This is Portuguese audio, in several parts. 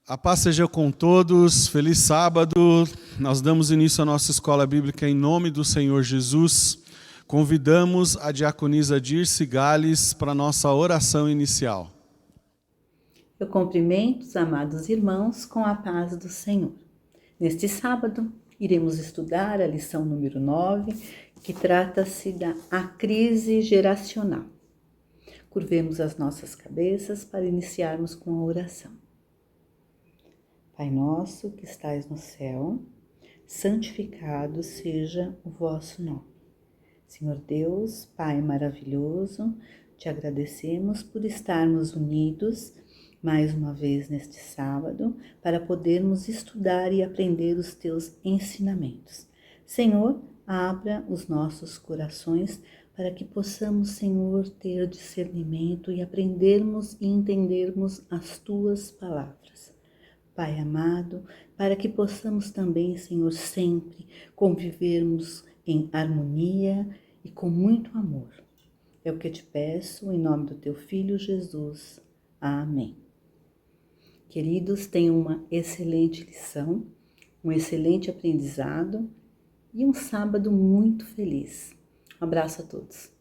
A paz seja com todos, feliz sábado. Nós damos início à nossa escola bíblica em nome do Senhor Jesus. Convidamos a diaconisa Dirce Gales para a nossa oração inicial. Eu cumprimento os amados irmãos com a paz do Senhor. Neste sábado, iremos estudar a lição número 9, que trata-se da crise geracional. Curvemos as nossas cabeças para iniciarmos com a oração. Pai nosso que estais no céu, santificado seja o vosso nome. Senhor Deus, Pai maravilhoso, te agradecemos por estarmos unidos mais uma vez neste sábado para podermos estudar e aprender os teus ensinamentos. Senhor, abra os nossos corações para que possamos, Senhor, ter discernimento e aprendermos e entendermos as tuas palavras. Pai amado, para que possamos também, Senhor, sempre convivermos em harmonia e com muito amor. É o que eu te peço em nome do teu Filho Jesus. Amém. Queridos, tenham uma excelente lição, um excelente aprendizado e um sábado muito feliz. Um abraço a todos.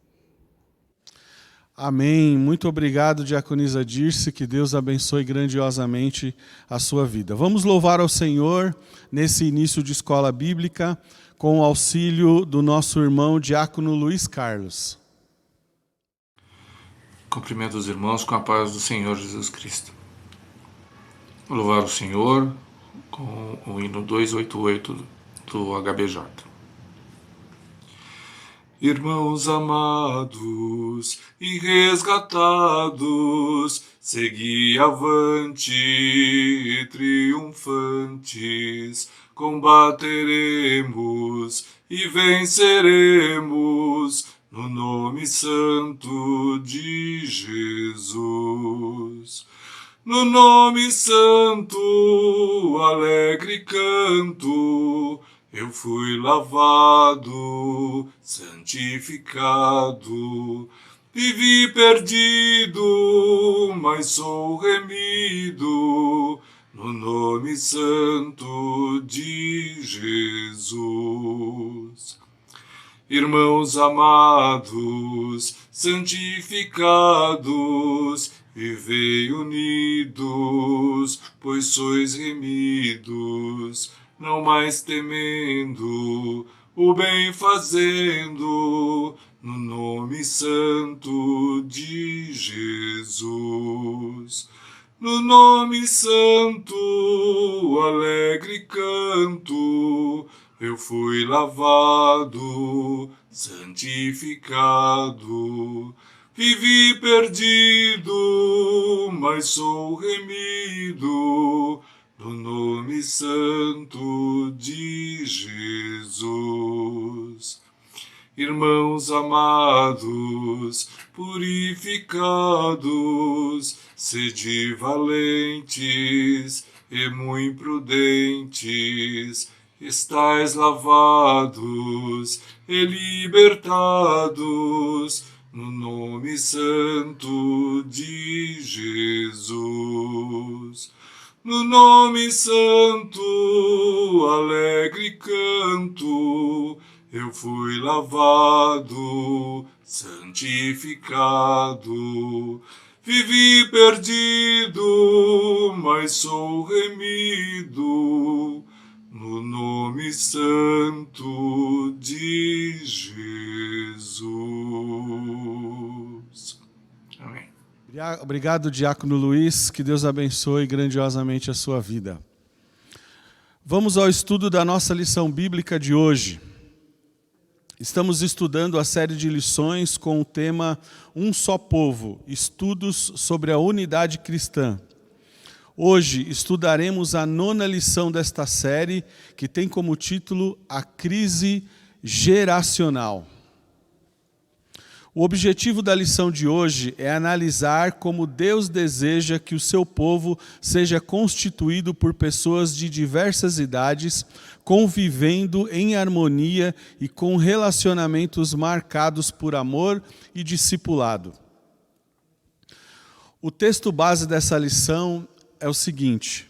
Amém. Muito obrigado, diaconisa Dirce, que Deus abençoe grandiosamente a sua vida. Vamos louvar ao Senhor nesse início de escola bíblica com o auxílio do nosso irmão diácono Luiz Carlos. Cumprimento os irmãos com a paz do Senhor Jesus Cristo. Vou louvar o Senhor com o hino 288 do HBJ. Irmãos amados e resgatados, segui avante, triunfantes, combateremos e venceremos no nome santo de Jesus. No nome santo, alegre canto, eu fui lavado, santificado, vivi perdido, mas sou remido, no nome santo de Jesus. Irmãos amados, santificados, vivei unidos, pois sois remidos, não mais temendo, o bem fazendo, no nome santo de Jesus. No nome santo, alegre canto, eu fui lavado, santificado, vivi perdido, mas sou remido, no nome santo de Jesus. Irmãos amados, purificados, sede valentes e muito prudentes, estais lavados e libertados, no nome santo de Jesus. No nome santo, alegre canto, eu fui lavado, santificado, vivi perdido, mas sou remido, no nome santo de Jesus. Amém. Obrigado, diácono Luiz, que Deus abençoe grandiosamente a sua vida. Vamos ao estudo da nossa lição bíblica de hoje. Estamos estudando a série de lições com o tema Um Só Povo, estudos sobre a unidade cristã. Hoje estudaremos a 9ª lição desta série, que tem como título A Crise Geracional. O objetivo da lição de hoje é analisar como Deus deseja que o seu povo seja constituído por pessoas de diversas idades, convivendo em harmonia e com relacionamentos marcados por amor e discipulado. O texto base dessa lição é o seguinte: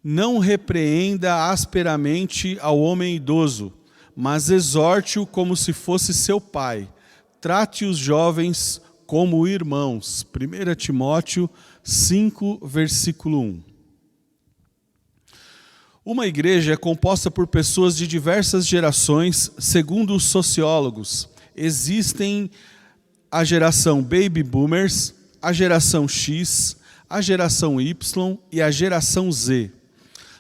Não repreenda asperamente ao homem idoso, mas exorte-o como se fosse seu pai. Trate os jovens como irmãos. 1 Timóteo 5, versículo 1. Uma igreja é composta por pessoas de diversas gerações, segundo os sociólogos. Existem a geração Baby Boomers, a geração X, a geração Y e a geração Z.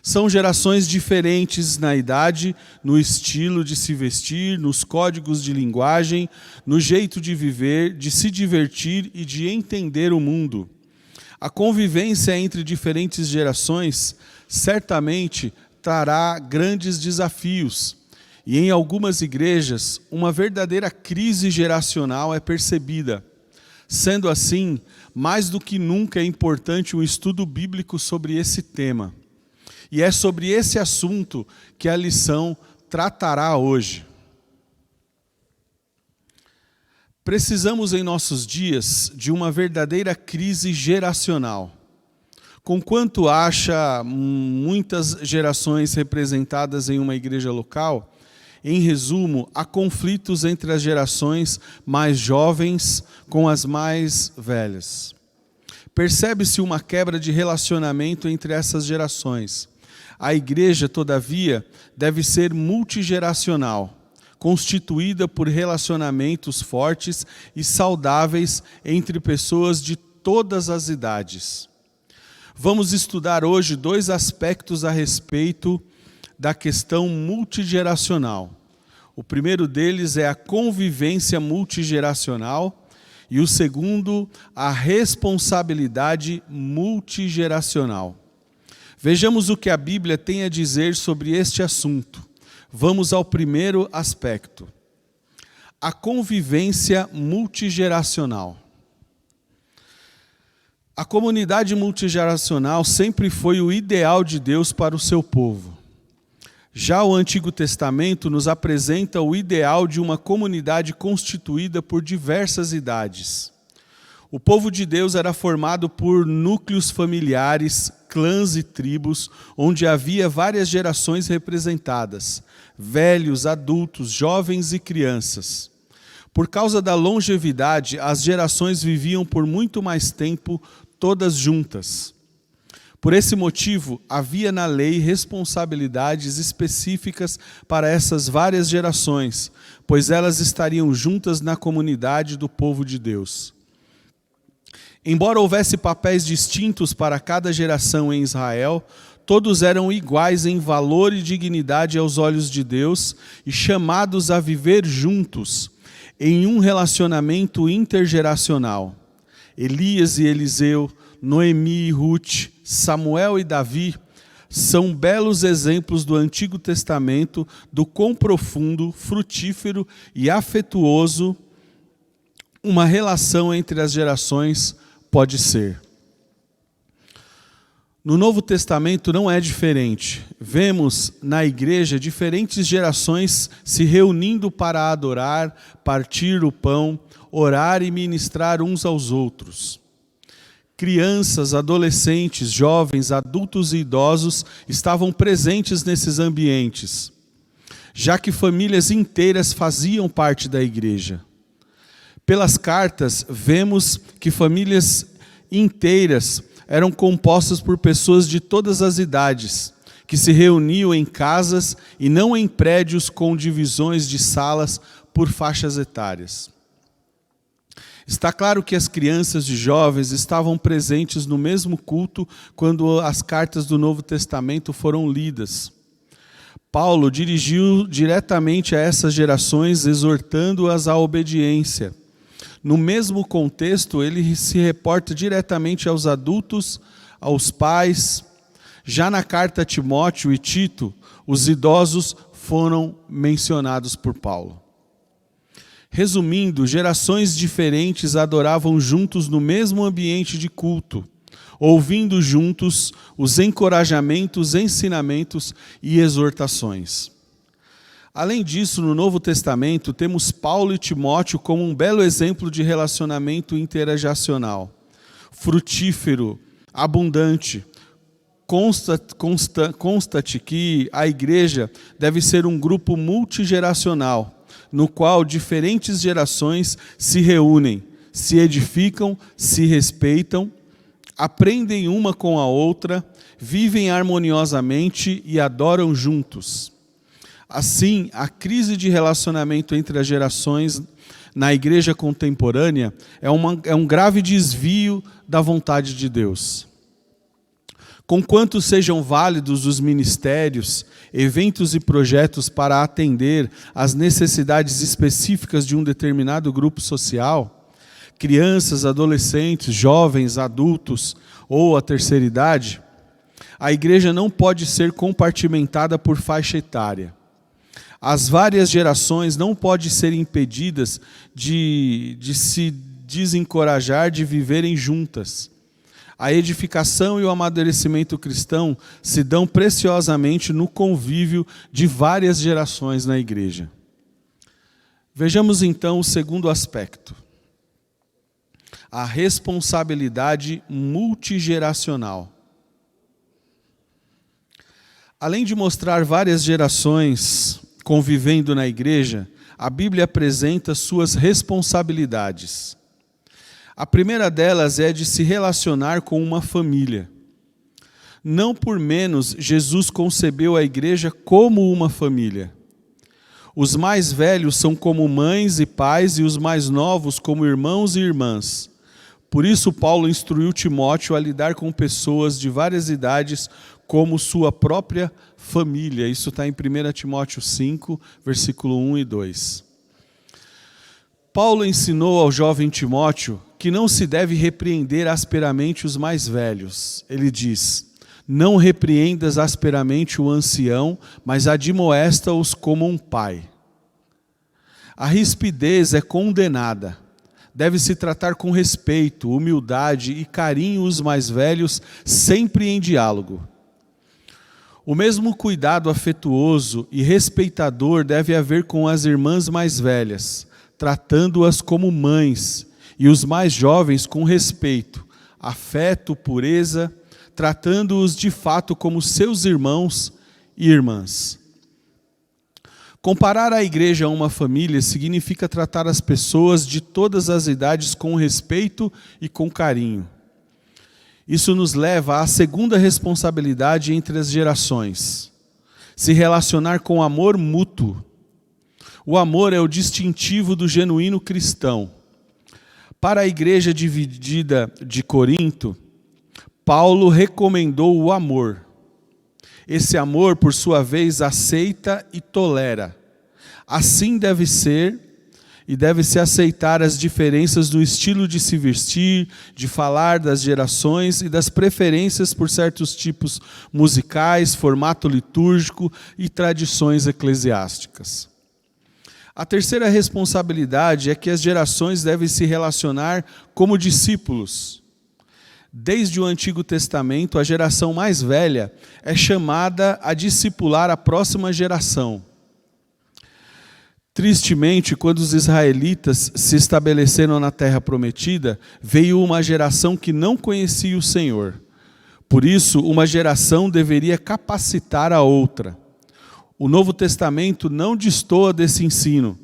São gerações diferentes na idade, no estilo de se vestir, nos códigos de linguagem, no jeito de viver, de se divertir e de entender o mundo. A convivência entre diferentes gerações certamente trará grandes desafios. E em algumas igrejas, uma verdadeira crise geracional é percebida. Sendo assim, mais do que nunca é importante um estudo bíblico sobre esse tema. E é sobre esse assunto que a lição tratará hoje. Precisamos em nossos dias de uma verdadeira crise geracional. Conquanto acha muitas gerações representadas em uma igreja local, em resumo, há conflitos entre as gerações mais jovens com as mais velhas. Percebe-se uma quebra de relacionamento entre essas gerações. A igreja, todavia, deve ser multigeracional, constituída por relacionamentos fortes e saudáveis entre pessoas de todas as idades. Vamos estudar hoje 2 aspectos a respeito da questão multigeracional. O primeiro deles é a convivência multigeracional e o segundo, a responsabilidade multigeracional. Vejamos o que a Bíblia tem a dizer sobre este assunto. Vamos ao primeiro aspecto. A convivência multigeracional. A comunidade multigeracional sempre foi o ideal de Deus para o seu povo. Já o Antigo Testamento nos apresenta o ideal de uma comunidade constituída por diversas idades. O povo de Deus era formado por núcleos familiares, clãs e tribos, onde havia várias gerações representadas, velhos, adultos, jovens e crianças. Por causa da longevidade, as gerações viviam por muito mais tempo, todas juntas. Por esse motivo, havia na lei responsabilidades específicas para essas várias gerações, pois elas estariam juntas na comunidade do povo de Deus. Embora houvesse papéis distintos para cada geração em Israel, todos eram iguais em valor e dignidade aos olhos de Deus e chamados a viver juntos, em um relacionamento intergeracional. Elias e Eliseu, Noemi e Ruth, Samuel e Davi são belos exemplos do Antigo Testamento do quão profundo, frutífero e afetuoso uma relação entre as gerações pode ser. No Novo Testamento não é diferente. Vemos na igreja diferentes gerações se reunindo para adorar, partir o pão, orar e ministrar uns aos outros. Crianças, adolescentes, jovens, adultos e idosos estavam presentes nesses ambientes, já que famílias inteiras faziam parte da igreja. Pelas cartas, vemos que famílias inteiras eram compostas por pessoas de todas as idades, que se reuniam em casas e não em prédios com divisões de salas por faixas etárias. Está claro que as crianças e jovens estavam presentes no mesmo culto quando as cartas do Novo Testamento foram lidas. Paulo dirigiu diretamente a essas gerações, exortando-as à obediência. No mesmo contexto, ele se reporta diretamente aos adultos, aos pais. Já na carta a Timóteo e Tito, os idosos foram mencionados por Paulo. Resumindo, gerações diferentes adoravam juntos no mesmo ambiente de culto, ouvindo juntos os encorajamentos, ensinamentos e exortações. Além disso, no Novo Testamento, temos Paulo e Timóteo como um belo exemplo de relacionamento intergeracional, frutífero, abundante, consta-te que a igreja deve ser um grupo multigeracional, no qual diferentes gerações se reúnem, se edificam, se respeitam, aprendem uma com a outra, vivem harmoniosamente e adoram juntos. Assim, a crise de relacionamento entre as gerações na igreja contemporânea é um grave desvio da vontade de Deus. Conquanto sejam válidos os ministérios, eventos e projetos para atender às necessidades específicas de um determinado grupo social, crianças, adolescentes, jovens, adultos ou a terceira idade, a igreja não pode ser compartimentada por faixa etária. As várias gerações não podem ser impedidas de se desencorajar de viverem juntas. A edificação e o amadurecimento cristão se dão preciosamente no convívio de várias gerações na igreja. Vejamos então o segundo aspecto: a responsabilidade multigeracional. Além de mostrar várias gerações convivendo na igreja, a Bíblia apresenta suas responsabilidades. A primeira delas é de se relacionar com uma família. Não por menos, Jesus concebeu a igreja como uma família. Os mais velhos são como mães e pais e os mais novos como irmãos e irmãs. Por isso, Paulo instruiu Timóteo a lidar com pessoas de várias idades como sua própria família. Isso está em 1 Timóteo 5, versículo 1 e 2. Paulo ensinou ao jovem Timóteo que não se deve repreender asperamente os mais velhos. Ele diz: não repreendas asperamente o ancião, mas admoesta-os como um pai. A rispidez é condenada. Deve-se tratar com respeito, humildade e carinho os mais velhos, sempre em diálogo. O mesmo cuidado afetuoso e respeitador deve haver com as irmãs mais velhas, tratando-as como mães, e os mais jovens com respeito, afeto, pureza, tratando-os de fato como seus irmãos e irmãs. Comparar a igreja a uma família significa tratar as pessoas de todas as idades com respeito e com carinho. Isso nos leva à segunda responsabilidade entre as gerações: se relacionar com amor mútuo. O amor é o distintivo do genuíno cristão. Para a igreja dividida de Corinto, Paulo recomendou o amor. Esse amor, por sua vez, aceita e tolera. Assim deve ser, e deve-se aceitar as diferenças do estilo de se vestir, de falar, das gerações e das preferências por certos tipos musicais, formato litúrgico e tradições eclesiásticas. A terceira responsabilidade é que as gerações devem se relacionar como discípulos. Desde o Antigo Testamento, a geração mais velha é chamada a discipular a próxima geração. Tristemente, quando os israelitas se estabeleceram na Terra Prometida, veio uma geração que não conhecia o Senhor. Por isso, uma geração deveria capacitar a outra. O Novo Testamento não destoa desse ensino.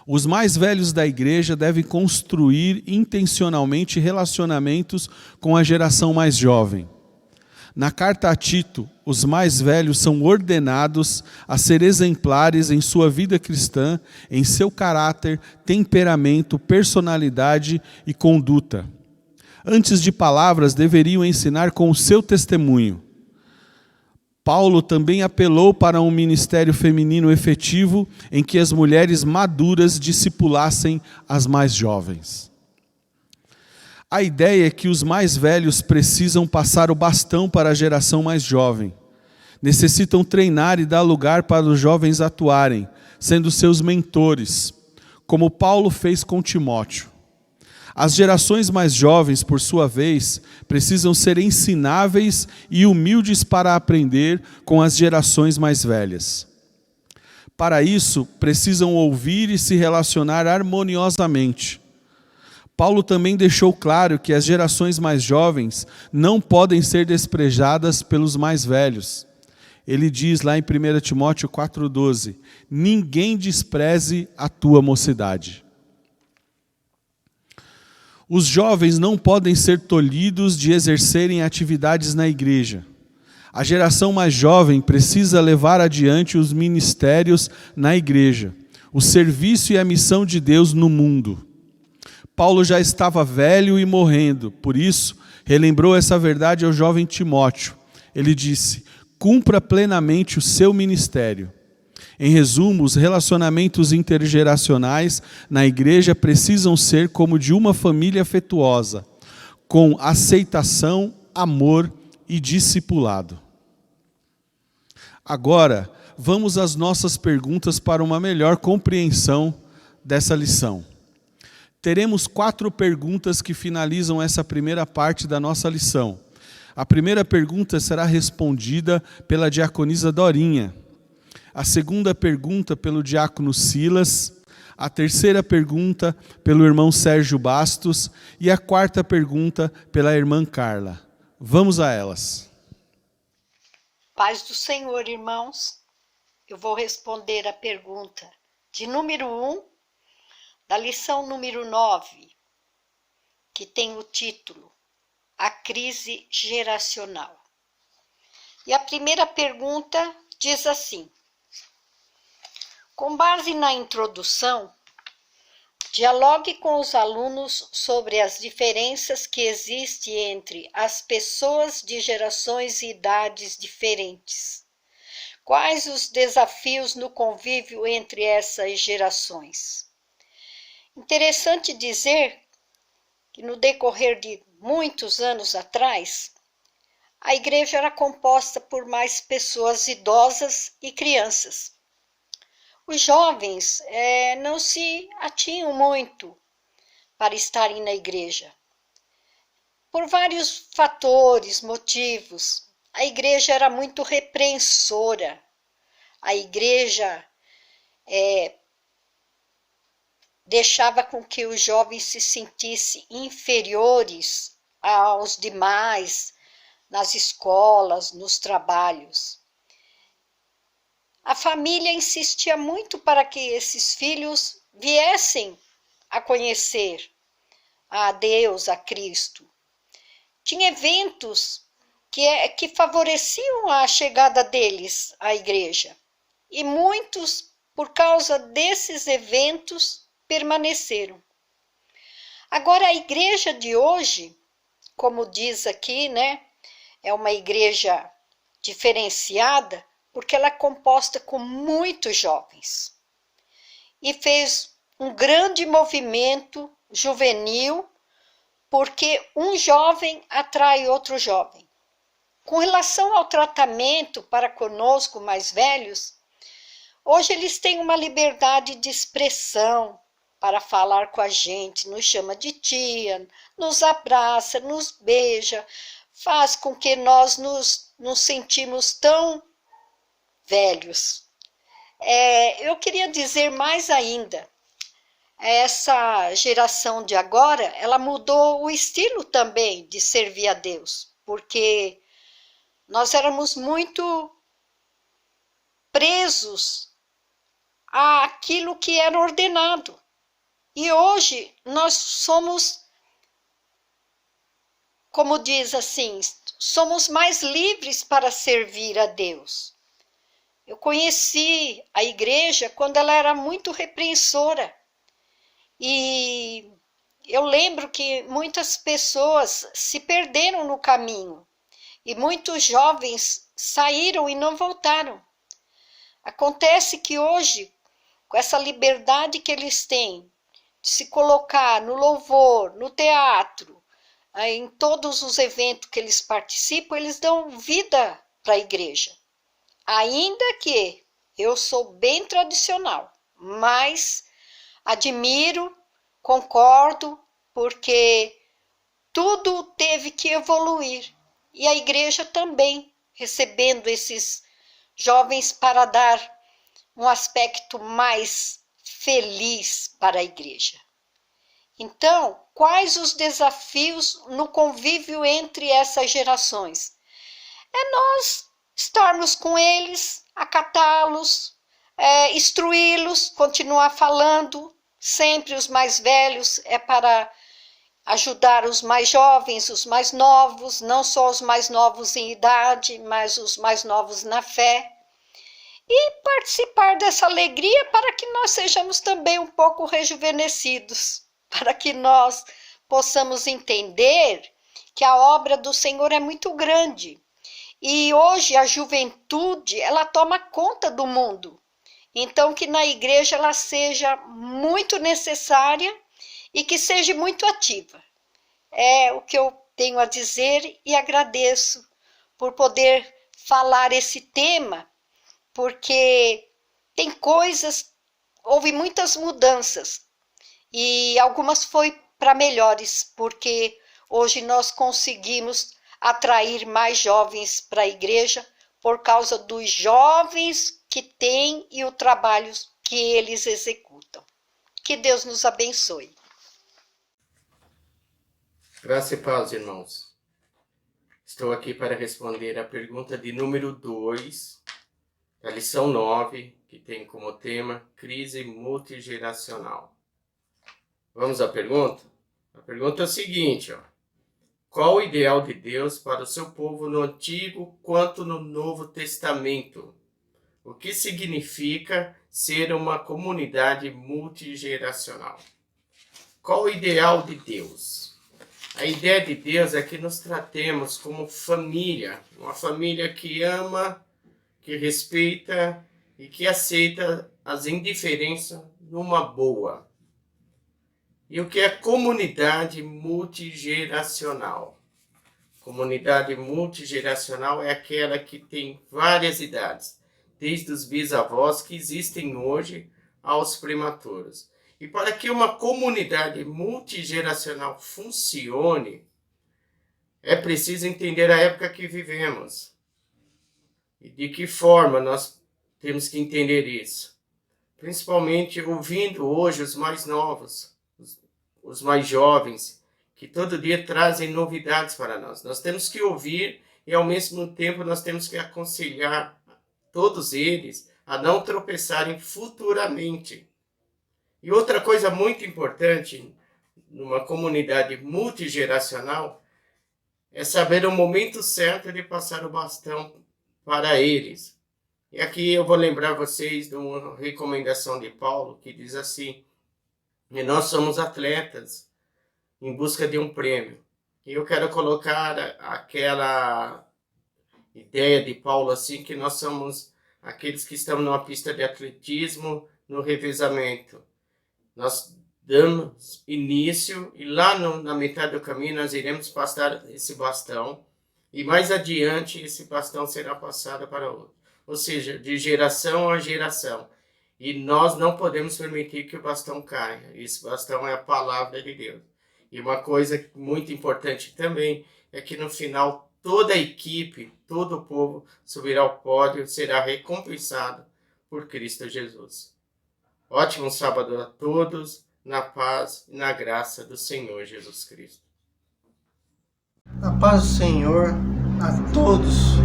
Os mais velhos da igreja devem construir intencionalmente relacionamentos com a geração mais jovem. Na carta a Tito, os mais velhos são ordenados a ser exemplares em sua vida cristã, em seu caráter, temperamento, personalidade e conduta. Antes de palavras, deveriam ensinar com o seu testemunho. Paulo também apelou para um ministério feminino efetivo em que as mulheres maduras discipulassem as mais jovens. A ideia é que os mais velhos precisam passar o bastão para a geração mais jovem. Necessitam treinar e dar lugar para os jovens atuarem, sendo seus mentores, como Paulo fez com Timóteo. As gerações mais jovens, por sua vez, precisam ser ensináveis e humildes para aprender com as gerações mais velhas. Para isso, precisam ouvir e se relacionar harmoniosamente. Paulo também deixou claro que as gerações mais jovens não podem ser desprezadas pelos mais velhos. Ele diz lá em 1 Timóteo 4,12: ninguém despreze a tua mocidade. Os jovens não podem ser tolhidos de exercerem atividades na igreja. A geração mais jovem precisa levar adiante os ministérios na igreja, o serviço e a missão de Deus no mundo. Paulo já estava velho e morrendo, por isso, relembrou essa verdade ao jovem Timóteo. Ele disse: cumpra plenamente o seu ministério. Em resumo, os relacionamentos intergeracionais na igreja precisam ser como de uma família afetuosa, com aceitação, amor e discipulado. Agora, vamos às nossas perguntas para uma melhor compreensão dessa lição. Teremos 4 perguntas que finalizam essa primeira parte da nossa lição. A primeira pergunta será respondida pela diaconisa Dorinha. A segunda pergunta pelo diácono Silas. A terceira pergunta pelo irmão Sérgio Bastos. E a quarta pergunta pela irmã Carla. Vamos a elas. Paz do Senhor, irmãos. Eu vou responder a pergunta de número 1, da lição número 9, que tem o título A Crise Geracional. E a primeira pergunta diz assim: com base na introdução, dialogue com os alunos sobre as diferenças que existem entre as pessoas de gerações e idades diferentes. Quais os desafios no convívio entre essas gerações? Interessante dizer que no decorrer de muitos anos atrás, a igreja era composta por mais pessoas idosas e crianças. Os jovens não se atinham muito para estarem na igreja. Por vários fatores, motivos, a igreja era muito repreensora. A igreja deixava com que os jovens se sentissem inferiores aos demais nas escolas, nos trabalhos. A família insistia muito para que esses filhos viessem a conhecer a Deus, a Cristo. Tinha eventos que favoreciam a chegada deles à igreja. E muitos, por causa desses eventos, permaneceram. Agora, a igreja de hoje, como diz aqui, é uma igreja diferenciada, porque ela é composta com muitos jovens. E fez um grande movimento juvenil, porque um jovem atrai outro jovem. Com relação ao tratamento para conosco mais velhos, hoje eles têm uma liberdade de expressão para falar com a gente, nos chama de tia, nos abraça, nos beija, faz com que nós nos sentimos tão velhos. Eu queria dizer mais ainda, essa geração de agora, ela mudou o estilo também de servir a Deus, porque nós éramos muito presos àquilo que era ordenado. E hoje nós somos, como diz assim, somos mais livres para servir a Deus. Eu conheci a igreja quando ela era muito repreensora. E eu lembro que muitas pessoas se perderam no caminho. E muitos jovens saíram e não voltaram. Acontece que hoje, com essa liberdade que eles têm de se colocar no louvor, no teatro, em todos os eventos que eles participam, eles dão vida para a igreja. Ainda que eu sou bem tradicional, mas admiro, concordo, porque tudo teve que evoluir. E a igreja também, recebendo esses jovens para dar um aspecto mais feliz para a igreja. Então, quais os desafios no convívio entre essas gerações? É nós estarmos com eles, acatá-los, instruí-los, continuar falando, sempre os mais velhos, para ajudar os mais jovens, os mais novos, não só os mais novos em idade, mas os mais novos na fé. E participar dessa alegria para que nós sejamos também um pouco rejuvenescidos, para que nós possamos entender que a obra do Senhor é muito grande. E hoje a juventude, ela toma conta do mundo. Então que na igreja ela seja muito necessária e que seja muito ativa. É o que eu tenho a dizer e agradeço por poder falar esse tema, porque tem coisas, houve muitas mudanças e algumas foi para melhores, porque hoje nós conseguimos atrair mais jovens para a igreja por causa dos jovens que têm e o trabalho que eles executam. Que Deus nos abençoe. Graça e paz, irmãos. Estou aqui para responder a pergunta de número 2, da lição 9, que tem como tema crise multigeracional. Vamos à pergunta? A pergunta é a seguinte, qual o ideal de Deus para o seu povo no Antigo quanto no Novo Testamento? O que significa ser uma comunidade multigeracional? Qual o ideal de Deus? A ideia de Deus é que nos tratemos como família, uma família que ama, que respeita e que aceita as indiferenças numa boa. E o que é comunidade multigeracional? Comunidade multigeracional é aquela que tem várias idades, desde os bisavós que existem hoje aos prematuros. E para que uma comunidade multigeracional funcione, é preciso entender a época que vivemos. E de que forma nós temos que entender isso? Principalmente ouvindo hoje os mais novos, os mais jovens, que todo dia trazem novidades para nós. Nós temos que ouvir e, ao mesmo tempo, nós temos que aconselhar todos eles a não tropeçarem futuramente. E outra coisa muito importante numa comunidade multigeracional é saber o momento certo de passar o bastão para eles. E aqui eu vou lembrar vocês de uma recomendação de Paulo que diz assim: e nós somos atletas em busca de um prêmio. E eu quero colocar aquela ideia de Paulo assim, que nós somos aqueles que estão numa pista de atletismo, no revezamento. Nós damos início e lá na metade do caminho nós iremos passar esse bastão e mais adiante esse bastão será passado para outro. Ou seja, de geração a geração. E nós não podemos permitir que o bastão caia. Esse bastão é a palavra de Deus. E uma coisa muito importante também é que no final toda a equipe, todo o povo subirá ao pódio e será recompensado por Cristo Jesus. Ótimo sábado a todos, na paz e na graça do Senhor Jesus Cristo. A paz do Senhor a todos.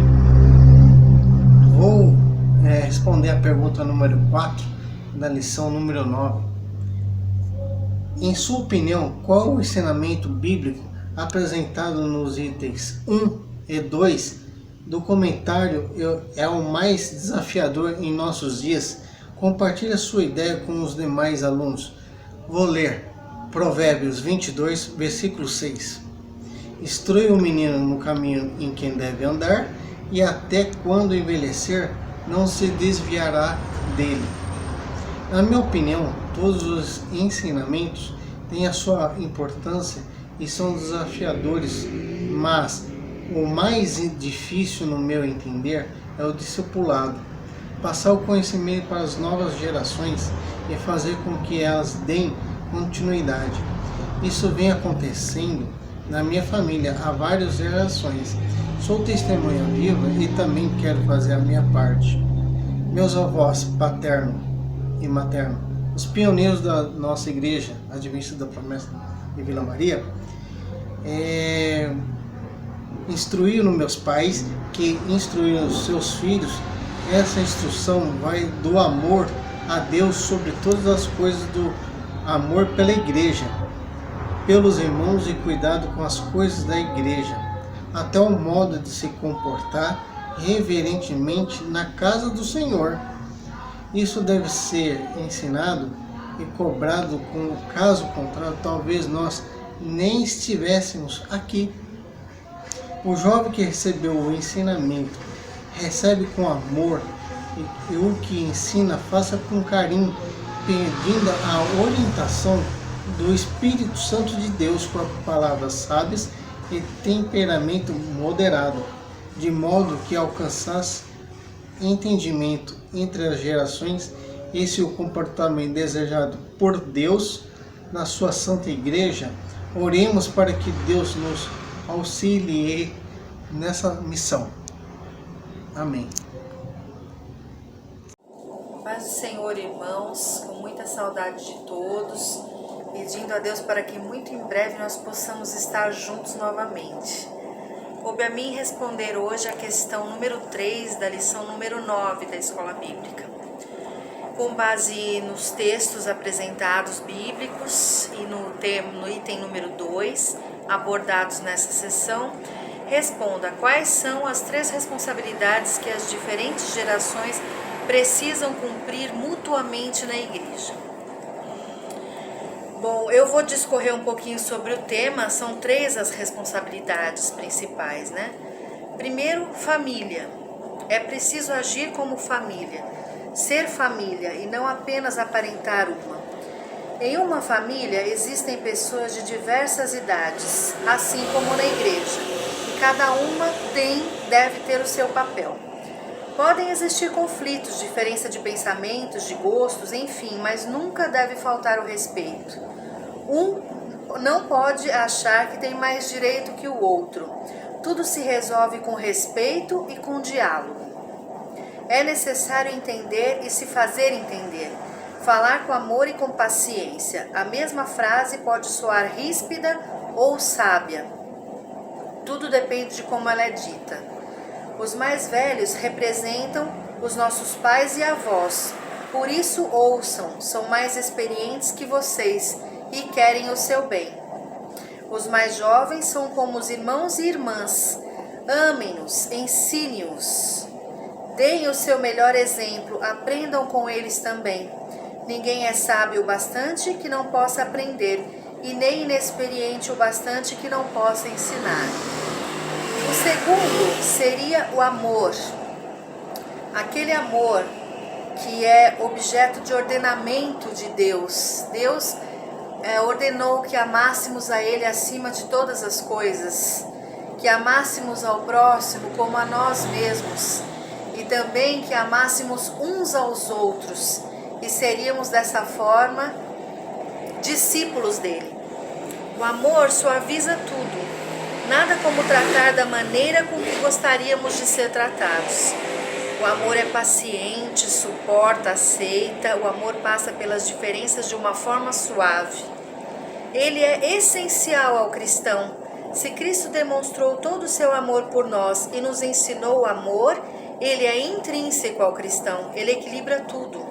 Vou responder a pergunta número 4 da lição número 9. Em sua opinião, qual o ensinamento bíblico apresentado nos itens 1 e 2 do comentário é o mais desafiador em nossos dias? Compartilhe a sua ideia com os demais alunos. Vou ler Provérbios 22, versículo 6. Instrui o menino no caminho em que deve andar, e até quando envelhecer, não se desviará dele. Na minha opinião, todos os ensinamentos têm a sua importância e são desafiadores, mas o mais difícil, no meu entender, é o discipulado. Passar o conhecimento para as novas gerações e fazer com que elas deem continuidade. Isso vem acontecendo na minha família há várias gerações. Sou testemunha viva e também quero fazer a minha parte. Meus avós paterno e materno os pioneiros da nossa igreja, Adventista da Promessa de Vila Maria, instruíram meus pais, que instruíram os seus filhos. Essa instrução vai do amor a Deus sobre todas as coisas, do amor pela igreja, pelos irmãos e cuidado com as coisas da igreja, até o modo de se comportar reverentemente na casa do Senhor. Isso deve ser ensinado e cobrado, caso contrário, talvez nós nem estivéssemos aqui. O jovem que recebeu o ensinamento recebe com amor, e o que ensina faça com carinho, pedindo a orientação do Espírito Santo de Deus com palavras sábias e temperamento moderado, de modo que alcançasse entendimento entre as gerações. Esse é o comportamento desejado por Deus na sua Santa Igreja. Oremos para que Deus nos auxilie nessa missão. Amém. Paz do Senhor, irmãos, com muita saudade de todos, pedindo a Deus para que muito em breve nós possamos estar juntos novamente. Coube a mim responder hoje a questão número 3 da lição número 9 da Escola Bíblica. Com base nos textos apresentados bíblicos e no item número 2, abordados nessa sessão, responda quais são as 3 responsabilidades que as diferentes gerações precisam cumprir mutuamente na igreja. Bom, eu vou discorrer um pouquinho sobre o tema. São 3 as responsabilidades principais, né? Primeiro, família. É preciso agir como família, ser família e não apenas aparentar uma. Em uma família existem pessoas de diversas idades, assim como na igreja, e cada uma deve ter o seu papel. Podem existir conflitos, diferença de pensamentos, de gostos, enfim, mas nunca deve faltar o respeito. Um não pode achar que tem mais direito que o outro. Tudo se resolve com respeito e com diálogo. É necessário entender e se fazer entender. Falar com amor e com paciência. A mesma frase pode soar ríspida ou sábia. Tudo depende de como ela é dita. Os mais velhos representam os nossos pais e avós. Por isso ouçam, são mais experientes que vocês e querem o seu bem. Os mais jovens são como os irmãos e irmãs. Amem-nos, ensine-os. Deem o seu melhor exemplo, aprendam com eles também. Ninguém é sábio o bastante que não possa aprender, e nem inexperiente o bastante que não possa ensinar. O segundo seria o amor. Aquele amor que é objeto de ordenamento de Deus. Deus ordenou que amássemos a Ele acima de todas as coisas, que amássemos ao próximo como a nós mesmos, e também que amássemos uns aos outros, e seríamos dessa forma discípulos dele. O amor suaviza tudo. Nada como tratar da maneira com que gostaríamos de ser tratados. O amor é paciente, suporta, aceita. O amor passa pelas diferenças de uma forma suave. Ele é essencial ao cristão. Se Cristo demonstrou todo o seu amor por nós e nos ensinou o amor, ele é intrínseco ao cristão. Ele equilibra tudo.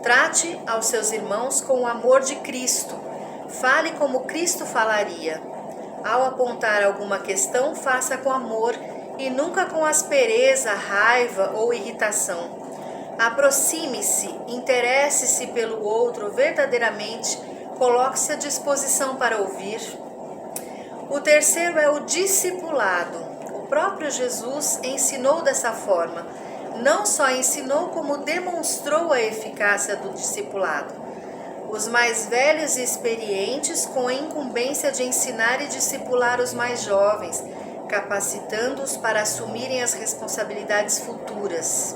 Trate aos seus irmãos com o amor de Cristo. Fale como Cristo falaria. Ao apontar alguma questão, faça com amor e nunca com aspereza, raiva ou irritação. Aproxime-se, interesse-se pelo outro verdadeiramente, coloque-se à disposição para ouvir. O terceiro é o discipulado. O próprio Jesus ensinou dessa forma. Não só ensinou, como demonstrou a eficácia do discipulado. Os mais velhos e experientes com a incumbência de ensinar e discipular os mais jovens, capacitando-os para assumirem as responsabilidades futuras.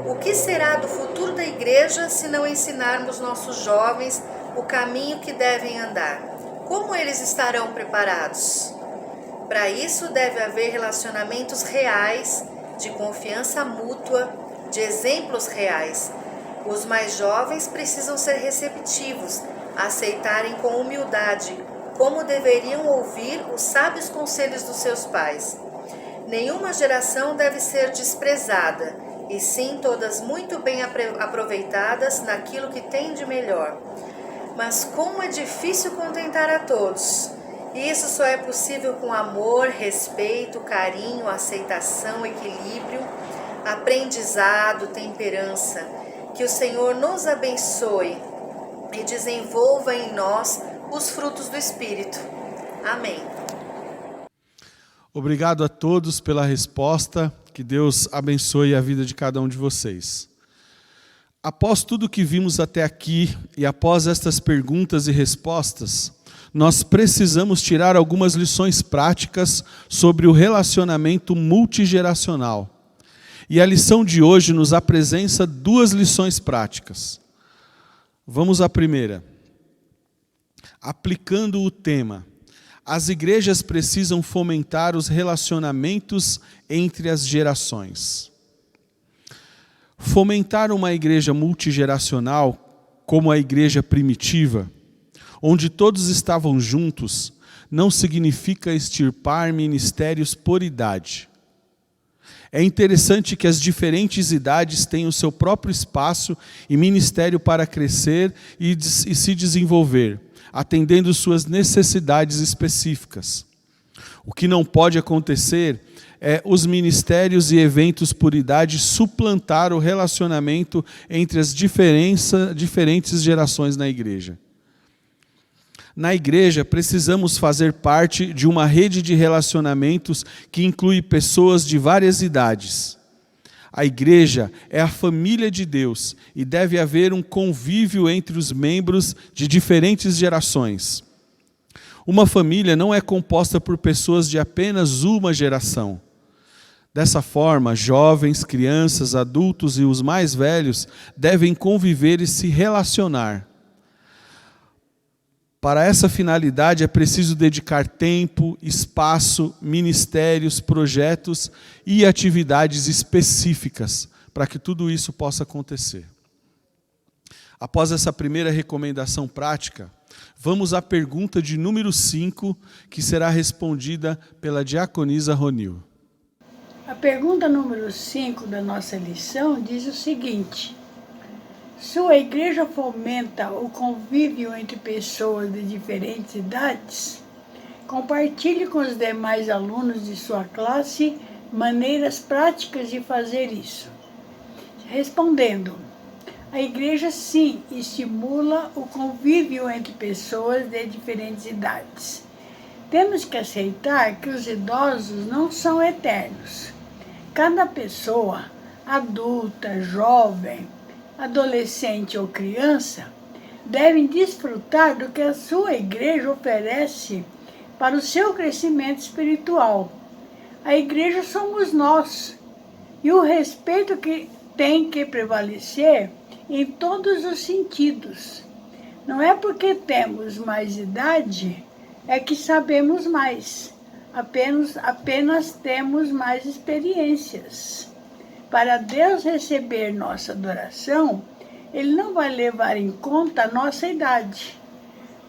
O que será do futuro da igreja se não ensinarmos nossos jovens o caminho que devem andar? Como eles estarão preparados? Para isso deve haver relacionamentos reais, de confiança mútua, de exemplos reais. Os mais jovens precisam ser receptivos, aceitarem com humildade como deveriam ouvir os sábios conselhos dos seus pais. Nenhuma geração deve ser desprezada, e sim todas muito bem aproveitadas naquilo que tem de melhor. Mas como é difícil contentar a todos! Isso só é possível com amor, respeito, carinho, aceitação, equilíbrio, aprendizado, temperança. Que o Senhor nos abençoe e desenvolva em nós os frutos do Espírito. Amém. Obrigado a todos pela resposta. Que Deus abençoe a vida de cada um de vocês. Após tudo que vimos até aqui e após estas perguntas e respostas, nós precisamos tirar algumas lições práticas sobre o relacionamento multigeracional. E a lição de hoje nos apresenta 2 lições práticas. Vamos à primeira. Aplicando o tema, as igrejas precisam fomentar os relacionamentos entre as gerações. Fomentar uma igreja multigeracional, como a igreja primitiva, onde todos estavam juntos, não significa extirpar ministérios por idade. É interessante que as diferentes idades tenham seu próprio espaço e ministério para crescer e se desenvolver, atendendo suas necessidades específicas. O que não pode acontecer é os ministérios e eventos por idade suplantar o relacionamento entre as diferentes gerações na igreja. Na igreja, precisamos fazer parte de uma rede de relacionamentos que inclui pessoas de várias idades. A igreja é a família de Deus e deve haver um convívio entre os membros de diferentes gerações. Uma família não é composta por pessoas de apenas uma geração. Dessa forma, jovens, crianças, adultos e os mais velhos devem conviver e se relacionar. Para essa finalidade é preciso dedicar tempo, espaço, ministérios, projetos e atividades específicas para que tudo isso possa acontecer. Após essa primeira recomendação prática, vamos à pergunta de número 5, que será respondida pela diaconisa Ronil. A pergunta número 5 da nossa lição diz o seguinte: sua igreja fomenta o convívio entre pessoas de diferentes idades? Compartilhe com os demais alunos de sua classe maneiras práticas de fazer isso. Respondendo, a igreja sim estimula o convívio entre pessoas de diferentes idades. Temos que aceitar que os idosos não são eternos. Cada pessoa, adulta, jovem, adolescente ou criança, devem desfrutar do que a sua igreja oferece para o seu crescimento espiritual. A igreja somos nós, e o respeito que tem que prevalecer em todos os sentidos. Não é porque temos mais idade, é que sabemos mais. Apenas temos mais experiências. Para Deus receber nossa adoração, Ele não vai levar em conta a nossa idade.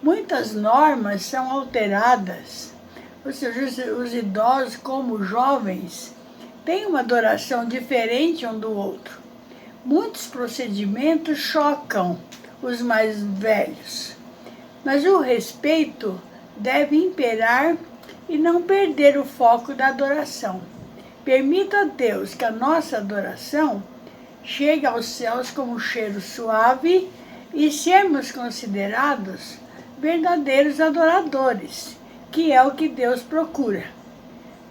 Muitas normas são alteradas. Ou seja, os idosos, como os jovens, têm uma adoração diferente um do outro. Muitos procedimentos chocam os mais velhos. Mas o respeito deve imperar e não perder o foco da adoração. Permita a Deus que a nossa adoração chegue aos céus como um cheiro suave e sermos considerados verdadeiros adoradores, que é o que Deus procura.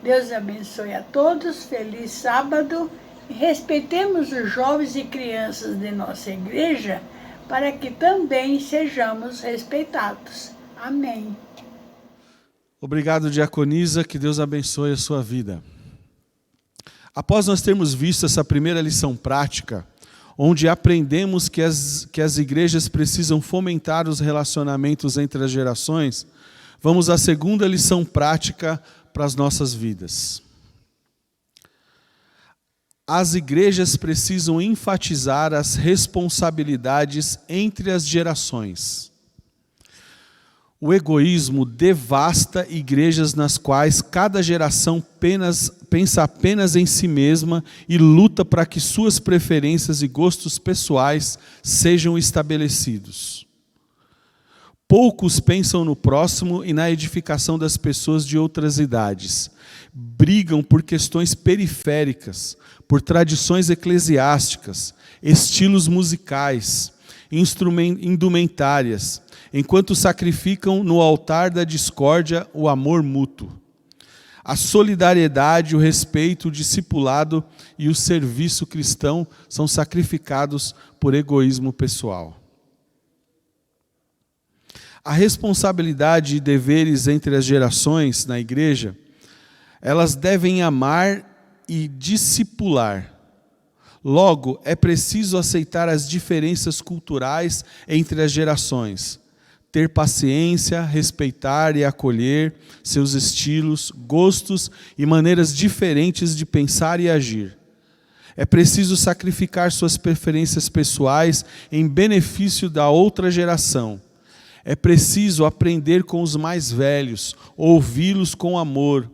Deus abençoe a todos, feliz sábado, e respeitemos os jovens e crianças de nossa igreja para que também sejamos respeitados. Amém. Obrigado, diaconisa, que Deus abençoe a sua vida. Após nós termos visto essa primeira lição prática, onde aprendemos que as igrejas precisam fomentar os relacionamentos entre as gerações, vamos à segunda lição prática para as nossas vidas. as igrejas precisam enfatizar as responsabilidades entre as gerações. O egoísmo devasta igrejas nas quais cada geração pensa apenas em si mesma e luta para que suas preferências e gostos pessoais sejam estabelecidos. Poucos pensam no próximo e na edificação das pessoas de outras idades. Brigam por questões periféricas, por tradições eclesiásticas, estilos musicais, indumentárias, enquanto sacrificam no altar da discórdia o amor mútuo. A solidariedade, o respeito, o discipulado e o serviço cristão são sacrificados por egoísmo pessoal. A responsabilidade e deveres entre as gerações na igreja, elas devem amar e discipular. Logo, é preciso aceitar as diferenças culturais entre as gerações, ter paciência, respeitar e acolher seus estilos, gostos e maneiras diferentes de pensar e agir. É preciso sacrificar suas preferências pessoais em benefício da outra geração. É preciso aprender com os mais velhos, ouvi-los com amor.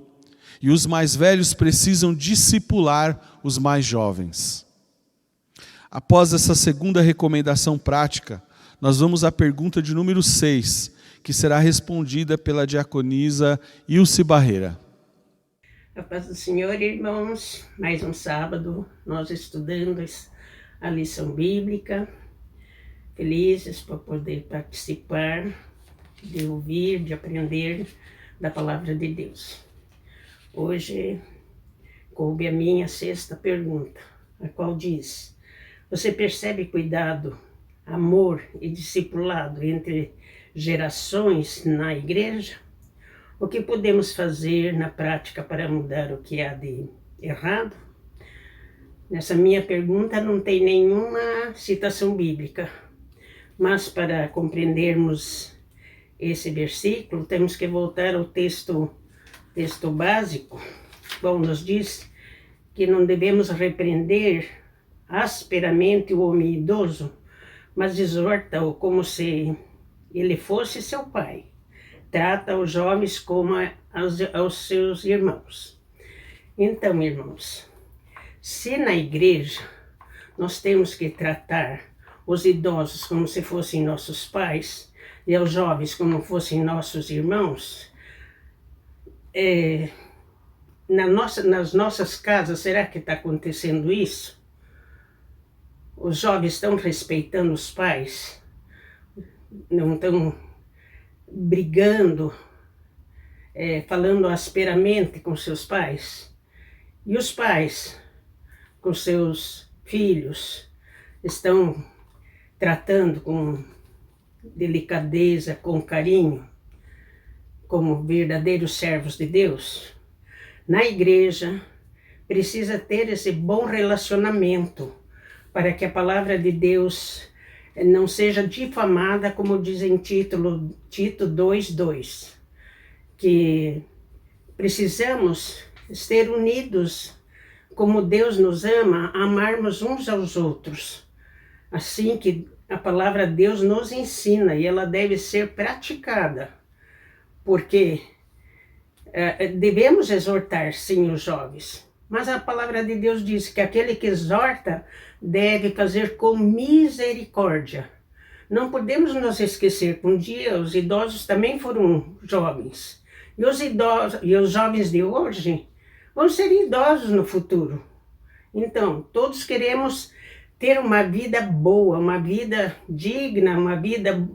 E os mais velhos precisam discipular os mais jovens. Após essa segunda recomendação prática, nós vamos à pergunta de número 6, que será respondida pela diaconisa Ilse Barreira. A paz do Senhor, irmãos, mais um sábado, nós estudando a lição bíblica, felizes por poder participar, de ouvir, de aprender da palavra de Deus. Hoje, coube a minha sexta pergunta, a qual diz: você percebe cuidado, amor e discipulado entre gerações na igreja? O que podemos fazer na prática para mudar o que há de errado? Nessa minha pergunta não tem nenhuma citação bíblica, mas para compreendermos esse versículo, temos que voltar ao texto básico. Bom, nos diz que não devemos repreender asperamente o homem idoso, mas exorta-o como se ele fosse seu pai. Trata os jovens como aos seus irmãos. Então, irmãos, se na igreja nós temos que tratar os idosos como se fossem nossos pais e os jovens como fossem nossos irmãos, nas nossas casas, será que está acontecendo isso? Os jovens estão respeitando os pais? Não estão brigando, falando asperamente com seus pais? E os pais, com seus filhos, estão tratando com delicadeza, com carinho, como verdadeiros servos de Deus? Na igreja, precisa ter esse bom relacionamento para que a palavra de Deus não seja difamada, como diz em Tito 2:2, que precisamos ser unidos como Deus nos ama, amarmos uns aos outros, assim que a palavra de Deus nos ensina, e ela deve ser praticada, porque devemos exortar sim os jovens, mas a palavra de Deus diz que aquele que exorta deve fazer com misericórdia. Não podemos nos esquecer que um dia os idosos também foram jovens, e os jovens de hoje vão ser idosos no futuro. Então, todos queremos ter uma vida boa, uma vida digna, uma vida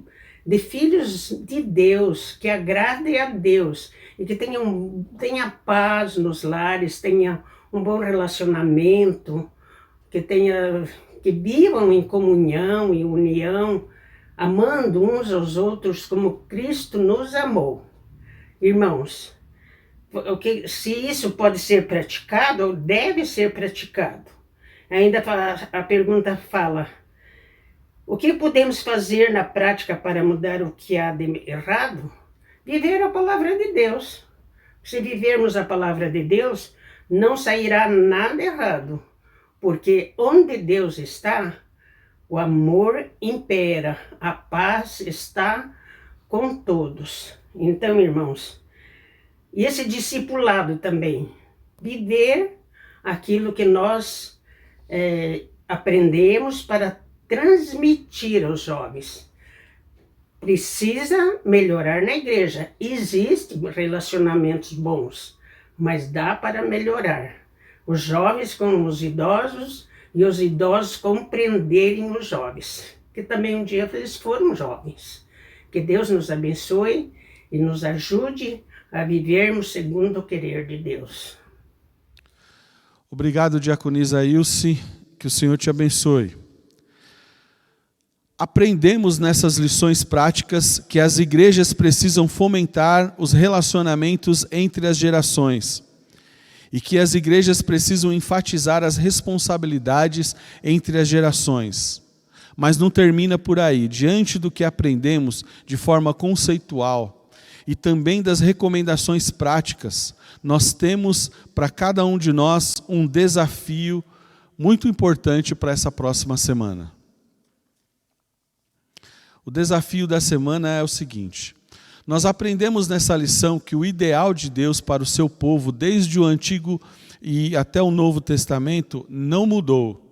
de filhos de Deus, que agrade a Deus e que tenha paz nos lares, tenha um bom relacionamento, que vivam em comunhão e união, amando uns aos outros como Cristo nos amou. Irmãos, se isso pode ser praticado, ou deve ser praticado. Ainda a pergunta fala: o que podemos fazer na prática para mudar o que há de errado? Viver a palavra de Deus. Se vivermos a palavra de Deus, não sairá nada errado. porque onde Deus está, o amor impera, a paz está com todos. Então, irmãos, e esse discipulado também, viver aquilo que nós aprendemos para transmitir aos jovens. Precisa melhorar na igreja. Existem relacionamentos bons, mas dá para melhorar. Os jovens com os idosos e os idosos compreenderem os jovens, que também um dia eles foram jovens. Que Deus nos abençoe e nos ajude a vivermos segundo o querer de Deus. Obrigado, diaconisa Ilse, que o Senhor te abençoe. Aprendemos nessas lições práticas que as igrejas precisam fomentar os relacionamentos entre as gerações e que as igrejas precisam enfatizar as responsabilidades entre as gerações. Mas não termina por aí. Diante do que aprendemos de forma conceitual e também das recomendações práticas, nós temos para cada um de nós um desafio muito importante para essa próxima semana. O desafio da semana é o seguinte: nós aprendemos nessa lição que o ideal de Deus para o seu povo, desde o Antigo e até o Novo Testamento, não mudou.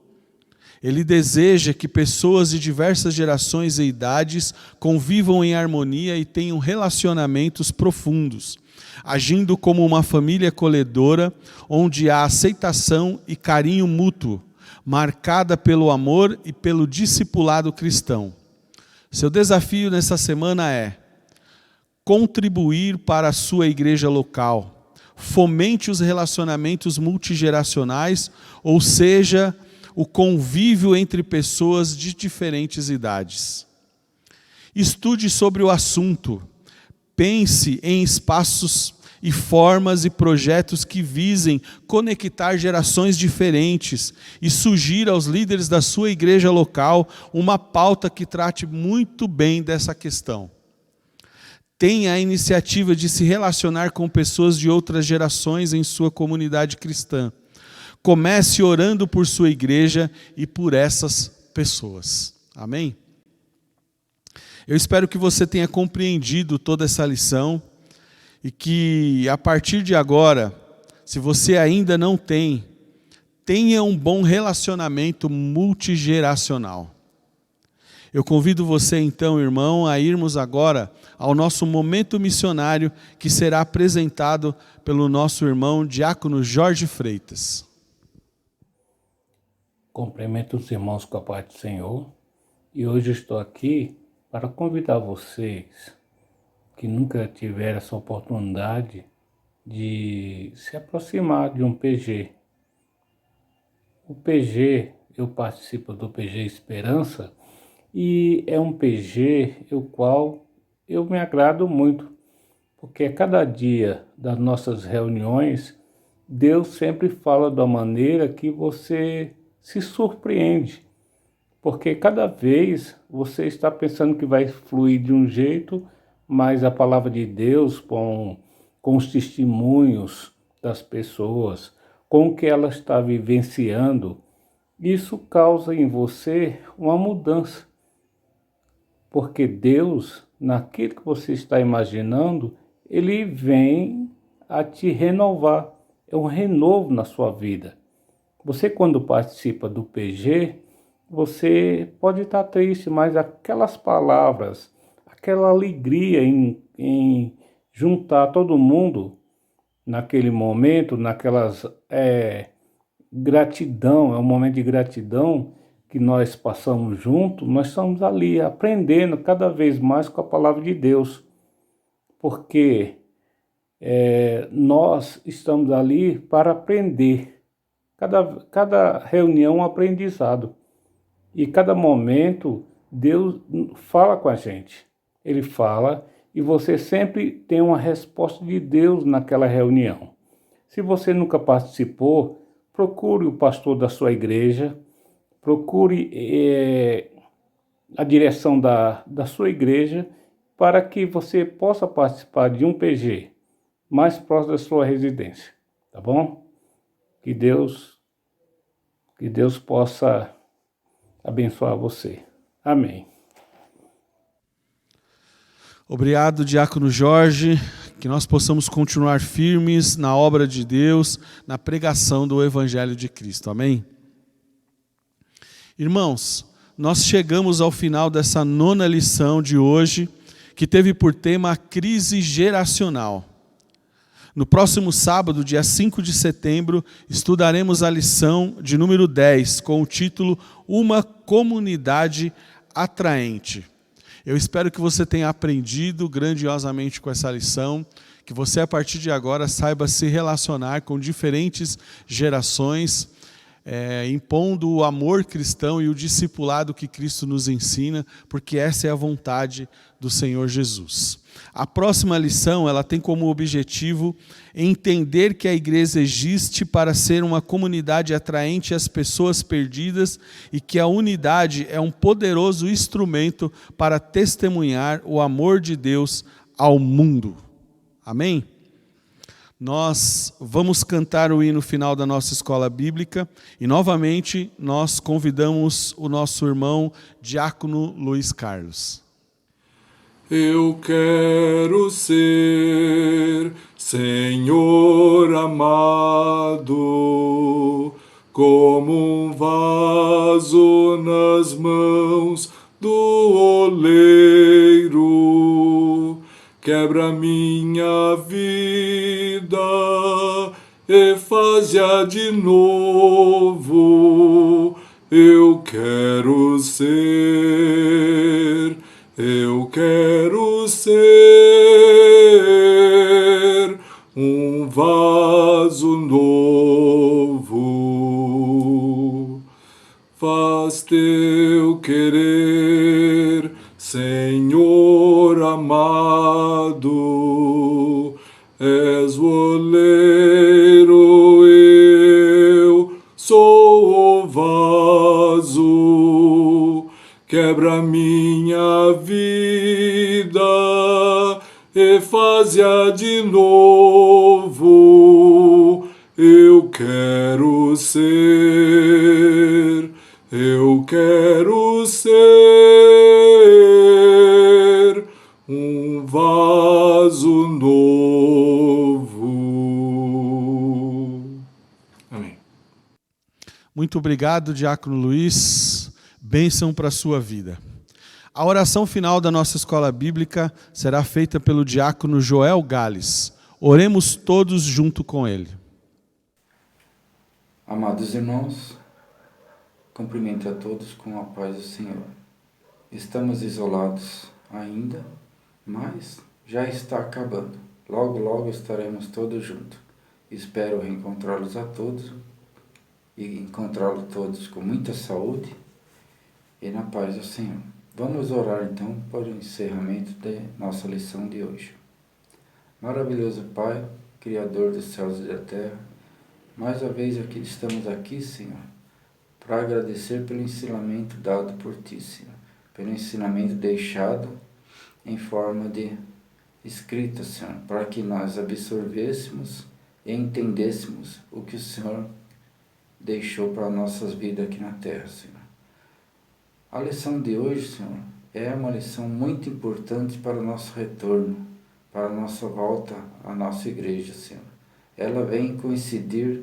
Ele deseja que pessoas de diversas gerações e idades convivam em harmonia e tenham relacionamentos profundos, agindo como uma família acolhedora, onde há aceitação e carinho mútuo, marcada pelo amor e pelo discipulado cristão. Seu desafio nessa semana é contribuir para a sua igreja local, fomente os relacionamentos multigeracionais, ou seja, o convívio entre pessoas de diferentes idades. Estude sobre o assunto, pense em espaços e formas e projetos que visem conectar gerações diferentes e sugira aos líderes da sua igreja local uma pauta que trate muito bem dessa questão. Tenha a iniciativa de se relacionar com pessoas de outras gerações em sua comunidade cristã. Comece orando por sua igreja e por essas pessoas. Amém? Eu espero que você tenha compreendido toda essa lição e que, a partir de agora, se você ainda não tem, tenha um bom relacionamento multigeracional. Eu convido você então, irmão, a irmos agora ao nosso momento missionário, que será apresentado pelo nosso irmão diácono Jorge Freitas. Cumprimento os irmãos com a paz do Senhor, e hoje estou aqui para convidar vocês que nunca tiveram essa oportunidade de se aproximar de um PG. O PG, eu participo do PG Esperança, e é um PG o qual eu me agrado muito, porque a cada dia das nossas reuniões, Deus sempre fala de uma maneira que você se surpreende, porque cada vez você está pensando que vai fluir de um jeito, mas a palavra de Deus, com os testemunhos das pessoas, com o que ela está vivenciando, isso causa em você uma mudança. Porque Deus, naquilo que você está imaginando, Ele vem a te renovar. É um renovo na sua vida. Você, quando participa do PG, você pode estar triste, mas aquelas palavras, aquela alegria em juntar todo mundo naquele momento, naquelas gratidão, é um momento de gratidão que nós passamos juntos, nós estamos ali aprendendo cada vez mais com a palavra de Deus, porque nós estamos ali para aprender. Cada reunião é um aprendizado. E cada momento, Deus fala com a gente. Ele fala e você sempre tem uma resposta de Deus naquela reunião. Se você nunca participou, procure o pastor da sua igreja, procure a direção da sua igreja para que você possa participar de um PG mais próximo da sua residência. Tá bom? Que Deus Que Deus possa abençoar você. Amém. Obrigado, Diácono Jorge, que nós possamos continuar firmes na obra de Deus, na pregação do Evangelho de Cristo. Amém? Irmãos, nós chegamos ao final dessa 9ª lição de hoje, que teve por tema a crise geracional. No próximo sábado, dia 5 de setembro, estudaremos a lição de número 10, com o título Uma Comunidade Atraente. Eu espero que você tenha aprendido grandiosamente com essa lição, que você a partir de agora saiba se relacionar com diferentes gerações, impondo o amor cristão e o discipulado que Cristo nos ensina, porque essa é a vontade do Senhor Jesus. A próxima lição, ela tem como objetivo entender que a igreja existe para ser uma comunidade atraente às pessoas perdidas e que a unidade é um poderoso instrumento para testemunhar o amor de Deus ao mundo. Amém? Nós vamos cantar o hino final da nossa escola bíblica e novamente nós convidamos o nosso irmão Diácono Luiz Carlos. Eu quero ser, Senhor amado, como um vaso nas mãos do oleiro. Quebra minha vida e faz-a de novo. Eu quero ser um vaso novo. Faz teu querer, Senhor amado, és o oleiro, eu sou o vaso. Quebra minha vida e faz-a de novo. Eu quero ser um vaso novo. Amém. Muito obrigado, Diácono Luiz. Bênção para a sua vida. A oração final da nossa escola bíblica será feita pelo diácono Joel Gales. Oremos todos junto com ele. Amados irmãos, cumprimento a todos com a paz do Senhor. Estamos isolados ainda, mas já está acabando. Logo, logo estaremos todos juntos. Espero reencontrá-los a todos e encontrá-los todos com muita saúde e na paz do Senhor. Vamos orar então para o encerramento de nossa lição de hoje. Maravilhoso Pai, Criador dos céus e da terra, mais uma vez estamos aqui, Senhor, para agradecer pelo ensinamento dado por Ti, Senhor, pelo ensinamento deixado em forma de escrita, Senhor, para que nós absorvêssemos e entendêssemos o que o Senhor deixou para nossas vidas aqui na terra, Senhor. A lição de hoje, Senhor, é uma lição muito importante para o nosso retorno, para a nossa volta à nossa igreja, Senhor. Ela vem coincidir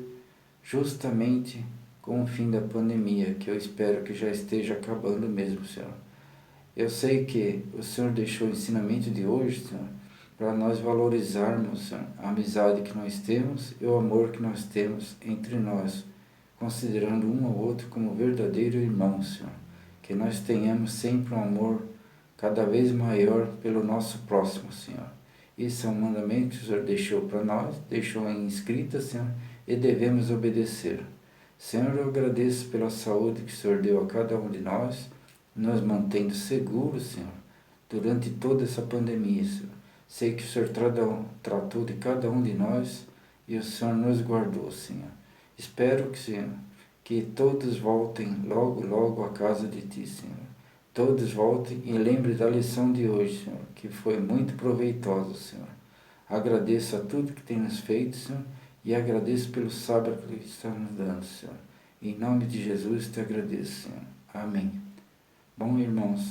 justamente com o fim da pandemia, que eu espero que já esteja acabando mesmo, Senhor. Eu sei que o Senhor deixou o ensinamento de hoje, Senhor, para nós valorizarmos, Senhor, a amizade que nós temos e o amor que nós temos entre nós, considerando um ao outro como verdadeiro irmão, Senhor. Que nós tenhamos sempre um amor cada vez maior pelo nosso próximo, Senhor. Isso é um mandamento que o Senhor deixou para nós, deixou em escrita, Senhor, e devemos obedecer. Senhor, eu agradeço pela saúde que o Senhor deu a cada um de nós, nos mantendo seguros, Senhor, durante toda essa pandemia, Senhor. Sei que o Senhor tratou de cada um de nós e o Senhor nos guardou, Senhor. Espero que, Senhor, que todos voltem logo, logo à casa de Ti, Senhor. Todos voltem e lembrem da lição de hoje, Senhor, que foi muito proveitosa, Senhor. Agradeço a tudo que tem nos feito, Senhor, e agradeço pelo sábado que está nos dando, Senhor. Em nome de Jesus te agradeço, Senhor. Amém. Bom, irmãos,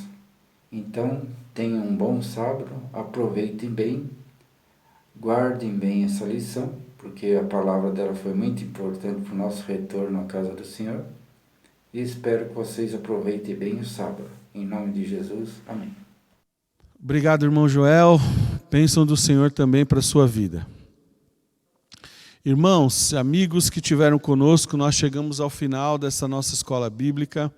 então tenham um bom sábado, aproveitem bem, guardem bem essa lição, porque a palavra dela foi muito importante para o nosso retorno à casa do Senhor. E espero que vocês aproveitem bem o sábado. Em nome de Jesus, amém. Obrigado, irmão Joel. Bênção do Senhor também para a sua vida. Irmãos, amigos que estiveram conosco, nós chegamos ao final dessa nossa escola bíblica.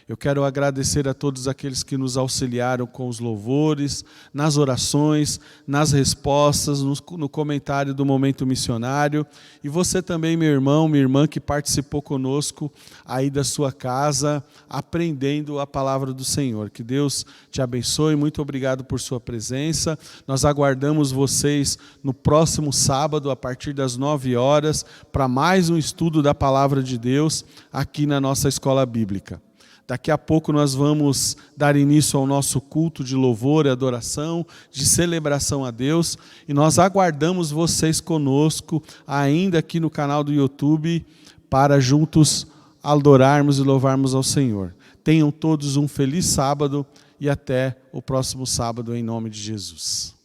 Eu quero agradecer a todos aqueles que nos auxiliaram com os louvores, nas orações, nas respostas, no comentário do Momento Missionário. E você também, meu irmão, minha irmã, que participou conosco aí da sua casa, aprendendo a palavra do Senhor. Que Deus te abençoe, muito obrigado por sua presença. Nós aguardamos vocês no próximo sábado, a partir das 9 horas, para mais um estudo da palavra de Deus aqui na nossa escola bíblica. Daqui a pouco nós vamos dar início ao nosso culto de louvor e adoração, de celebração a Deus, e nós aguardamos vocês conosco, ainda aqui no canal do YouTube, para juntos adorarmos e louvarmos ao Senhor. Tenham todos um feliz sábado e até o próximo sábado, em nome de Jesus.